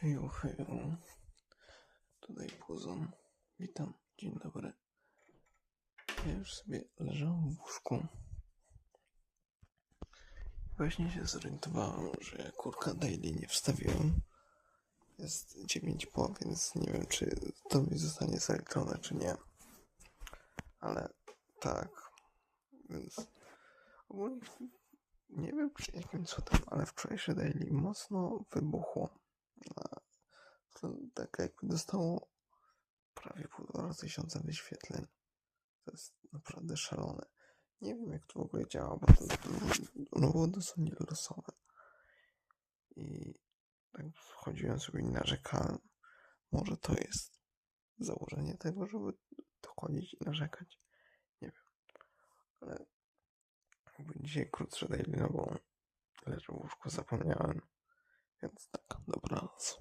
Hejo, hejo. Tutaj Puzon. Witam, dzień dobry. Ja już sobie leżałem w łóżku. Właśnie się zorientowałem, że kurka daily nie wstawiłem. Jest 9 po, więc nie wiem, czy to mi zostanie zaliczone, czy nie. Ale tak, więc ogólnie nie wiem, czy jakim cudem, ale wczorajsze daily mocno wybuchło. Tak jakby dostało prawie 1500 wyświetleń. To jest naprawdę szalone. Nie wiem, jak to w ogóle działa, bo ono było dosłownie losowe. I tak chodziłem sobie i narzekałem. Może to jest założenie tego, żeby dochodzić i narzekać. Nie wiem. Ale jakby dzisiaj krótsze daily, no bo leżę w łóżku, zapomniałem. Więc tak, dobranoc.